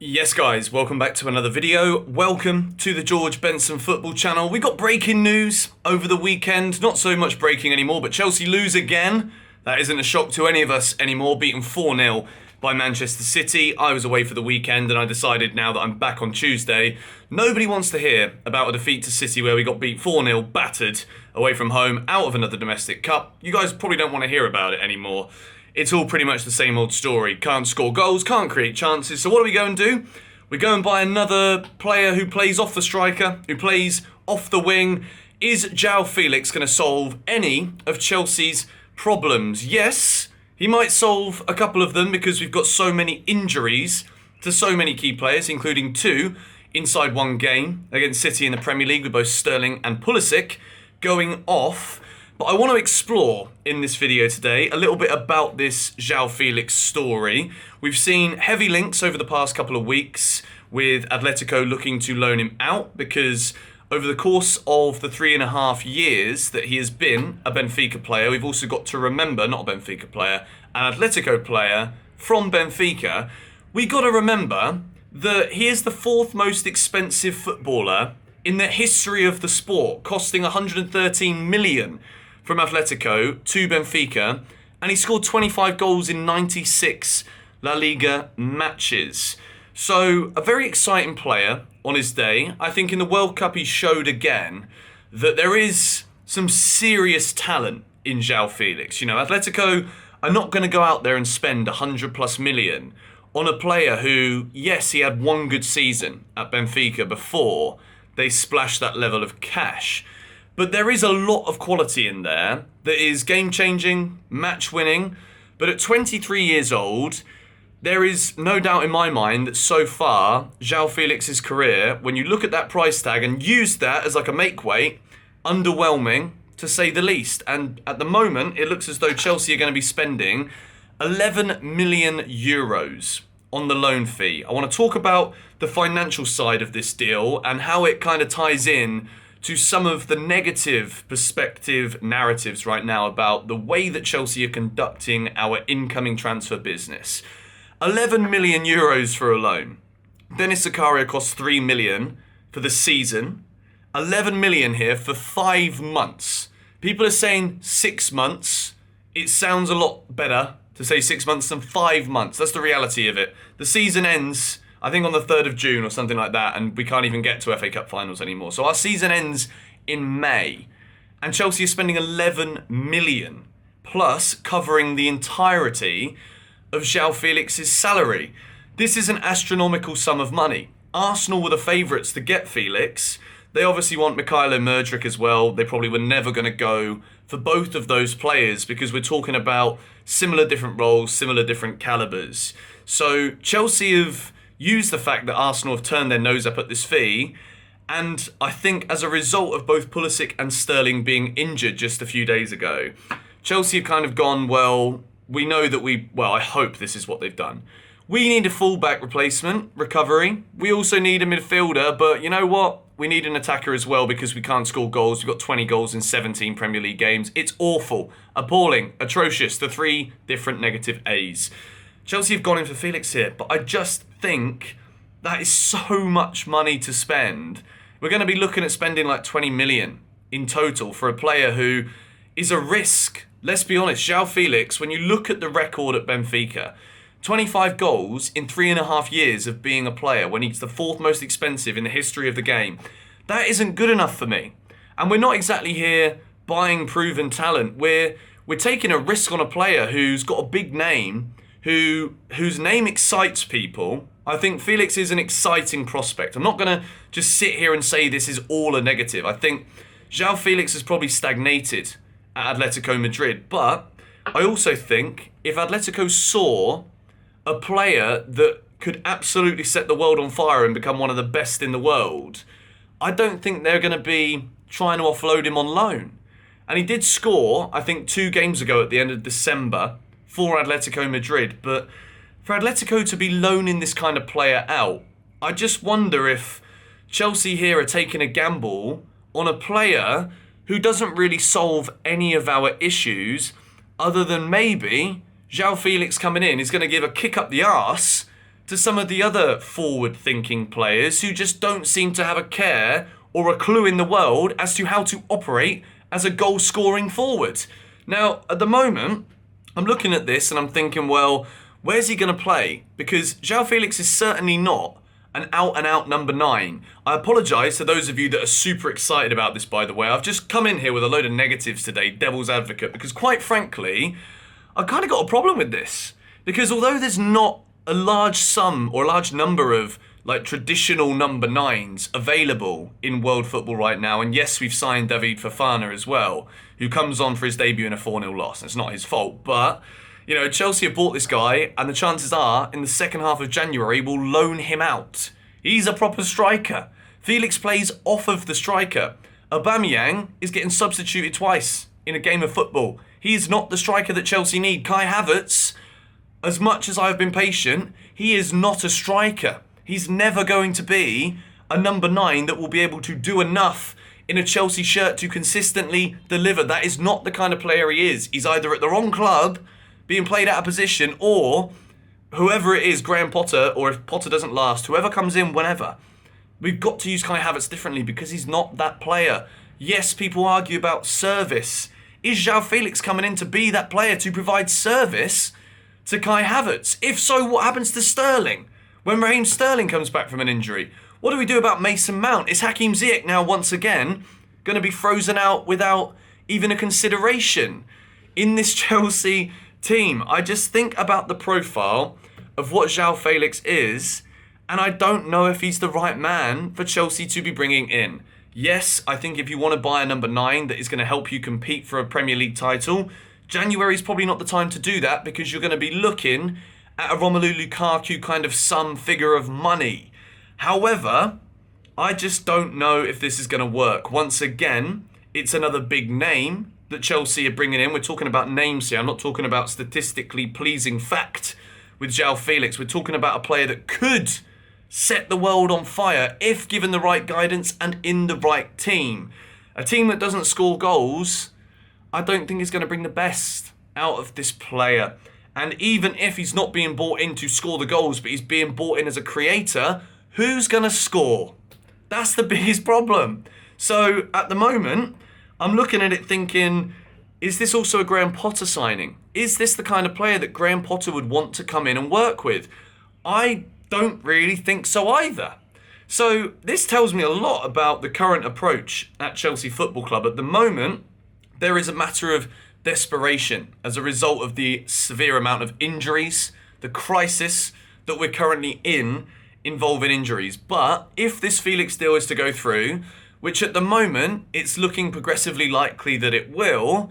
Yes guys, welcome back to another video. Welcome to the George Benson Football Channel. We got breaking news over the weekend. Not so much breaking anymore, but Chelsea lose again. That isn't a shock to any of us anymore, beaten 4-0 by Manchester City. I was away for the weekend and I decided now that I'm back on Tuesday, nobody wants to hear about a defeat to City where we got beat 4-0, battered, away from home, out of another domestic cup. You guys probably don't want to hear about it anymore. It's all pretty much the same old story. Can't score goals, can't create chances. So what do we go and do? We go and buy another player who plays off the striker, who plays off the wing. Is João Felix going to solve any of Chelsea's problems? Yes, he might solve a couple of them because we've got so many injuries to so many key players, including two inside one game against City in the Premier League with both Sterling and Pulisic going off. But I want to explore in this video today a little bit about this João Felix story. We've seen heavy links over the past couple of weeks with Atletico looking to loan him out because over the course of the 3.5 years that he has been a Benfica player, we've also got to remember, not a Benfica player, an Atletico player from Benfica. We got to remember that he is the fourth most expensive footballer in the history of the sport, costing 113 million from Atletico to Benfica, and he scored 25 goals in 96 La Liga matches. So a very exciting player on his day. I think in the World Cup he showed again that there is some serious talent in João Felix. You know, Atletico are not going to go out there and spend 100 plus million on a player who, yes, he had one good season at Benfica before they splashed that level of cash. But there is a lot of quality in there that is game-changing, match-winning. But at 23 years old, there is no doubt in my mind that so far, João Felix's career, when you look at that price tag and use that as like a make-weight, underwhelming to say the least. And at the moment, it looks as though Chelsea are going to be spending 11 million euros on the loan fee. I want to talk about the financial side of this deal and how it kind of ties in to some of the negative perspective narratives right now about the way that Chelsea are conducting our incoming transfer business. 11 million euros for a loan. Dennis Zakaria costs 3 million for the season. 11 million here for 5 months. People are saying 6 months. It sounds a lot better to say 6 months than 5 months. That's the reality of it. The season ends, I think, on the 3rd of June or something like that, and we can't even get to FA Cup finals anymore. So our season ends in May, and Chelsea is spending 11 million plus covering the entirety of João Felix's salary. This is an astronomical sum of money. Arsenal were the favourites to get Felix. They obviously want Mykhailo Mudryk as well. They probably were never going to go for both of those players because we're talking about similar different roles, similar different calibers. So Chelsea have used the fact that Arsenal have turned their nose up at this fee, and I think as a result of both Pulisic and Sterling being injured just a few days ago, Chelsea have kind of gone, well, we know that I hope this is what they've done. We need a fullback replacement, recovery. We also need a midfielder, but you know what? We need an attacker as well because we can't score goals. We've got 20 goals in 17 Premier League games. It's awful, appalling, atrocious, the 3 different negative A's. Chelsea have gone in for Felix here, but I just think that is so much money to spend. We're going to be looking at spending like 20 million in total for a player who is a risk. Let's be honest, João Felix, when you look at the record at Benfica, 25 goals in 3.5 years of being a player when he's the 4th most expensive in the history of the game. That isn't good enough for me. And we're not exactly here buying proven talent. We're taking a risk on a player who's got a big name, whose name excites people. I think Felix is an exciting prospect. I'm not going to just sit here and say this is all a negative. I think João Felix has probably stagnated at Atletico Madrid. But I also think if Atletico saw a player that could absolutely set the world on fire and become one of the best in the world, I don't think they're going to be trying to offload him on loan. And he did score, I think, 2 games ago at the end of December for Atletico Madrid. But for Atletico to be loaning this kind of player out, I just wonder if Chelsea here are taking a gamble on a player who doesn't really solve any of our issues other than maybe João Felix coming in is going to give a kick up the arse to some of the other forward-thinking players who just don't seem to have a care or a clue in the world as to how to operate as a goal-scoring forward. Now, at the moment, I'm looking at this and I'm thinking, well, where's he going to play? Because João Felix is certainly not an out-and-out number 9. I apologise to those of you that are super excited about this, by the way. I've just come in here with a load of negatives today, devil's advocate, because quite frankly, I kind of got a problem with this. Because although there's not a large sum or a large number of like traditional number 9s available in world football right now, and yes, we've signed David Fofana as well, who comes on for his debut in a 4-0 loss. It's not his fault, but you know, Chelsea have bought this guy, and the chances are, in the second half of January, we'll loan him out. He's a proper striker. Felix plays off of the striker. Aubameyang is getting substituted twice in a game of football. He is not the striker that Chelsea need. Kai Havertz, as much as I've been patient, he is not a striker. He's never going to be a number 9 that will be able to do enough in a Chelsea shirt to consistently deliver. That is not the kind of player he is. He's either at the wrong club, being played out of position, or whoever it is, Graham Potter, or if Potter doesn't last, whoever comes in whenever. We've got to use Kai Havertz differently because he's not that player. Yes, people argue about service. Is João Felix coming in to be that player to provide service to Kai Havertz? If so, what happens to Sterling when Raheem Sterling comes back from an injury? What do we do about Mason Mount? Is Hakim Ziyech now once again going to be frozen out without even a consideration in this Chelsea team? I just think about the profile of what João Felix is, and I don't know if he's the right man for Chelsea to be bringing in. Yes, I think if you want to buy a number 9 that is going to help you compete for a Premier League title, January is probably not the time to do that because you're going to be looking at a Romelu Lukaku kind of sum figure of money. However, I just don't know if this is going to work. Once again, it's another big name that Chelsea are bringing in. We're talking about names here. I'm not talking about statistically pleasing fact with João Felix. We're talking about a player that could set the world on fire if given the right guidance and in the right team. A team that doesn't score goals, I don't think is going to bring the best out of this player. And even if he's not being bought in to score the goals, but he's being bought in as a creator, who's going to score? That's the biggest problem. So at the moment, I'm looking at it thinking, is this also a Graham Potter signing? Is this the kind of player that Graham Potter would want to come in and work with? I don't really think so either. So this tells me a lot about the current approach at Chelsea Football Club. At the moment, there is a matter of desperation as a result of the severe amount of injuries, the crisis that we're currently in involving injuries. But if this Felix deal is to go through, which at the moment it's looking progressively likely that it will,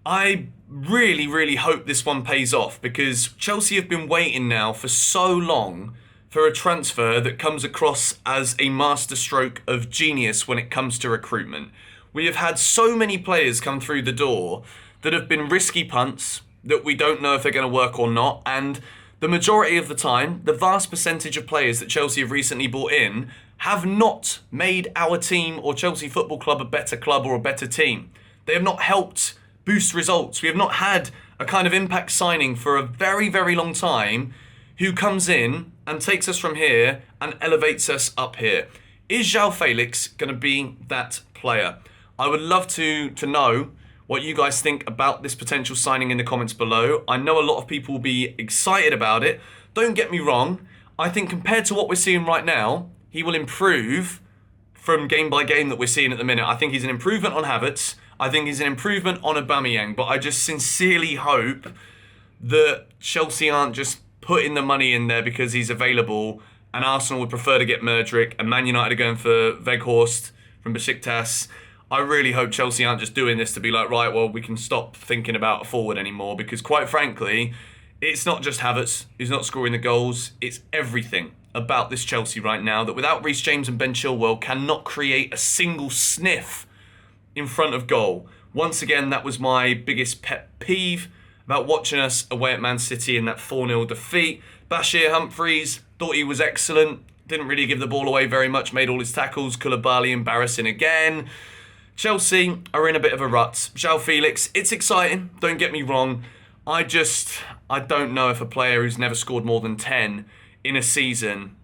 I really, really hope this one pays off because Chelsea have been waiting now for so long for a transfer that comes across as a masterstroke of genius when it comes to recruitment. We have had so many players come through the door that have been risky punts that we don't know if they're going to work or not, and the majority of the time, the vast percentage of players that Chelsea have recently brought in have not made our team or Chelsea Football Club a better club or a better team. They have not helped boost results. We have not had a kind of impact signing for a very, very long time who comes in and takes us from here and elevates us up here. Is João Felix going to be that player? I would love to know what you guys think about this potential signing in the comments below. I know a lot of people will be excited about it. Don't get me wrong. I think compared to what we're seeing right now, he will improve from game by game that we're seeing at the minute. I think he's an improvement on Havertz. I think he's an improvement on Aubameyang. But I just sincerely hope that Chelsea aren't just putting the money in there because he's available, and Arsenal would prefer to get Mudryk, and Man United are going for Weghorst from Besiktas. I really hope Chelsea aren't just doing this to be like, right, well, we can stop thinking about a forward anymore, because quite frankly, it's not just Havertz who's not scoring the goals. It's everything about this Chelsea right now that without Reece James and Ben Chilwell cannot create a single sniff in front of goal. Once again, that was my biggest pet peeve about watching us away at Man City in that 4-0 defeat. Bashir Humphries, thought he was excellent. Didn't really give the ball away very much, made all his tackles. Koulibaly embarrassing again. Chelsea are in a bit of a rut. João Felix, it's exciting, don't get me wrong. I don't know if a player who's never scored more than 10 in a season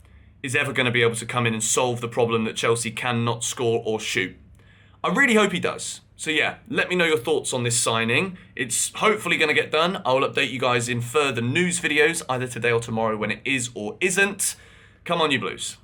is ever going to be able to come in and solve the problem that Chelsea cannot score or shoot. I really hope he does. So yeah, let me know your thoughts on this signing. It's hopefully going to get done. I will update you guys in further news videos, either today or tomorrow when it is or isn't. Come on, you Blues.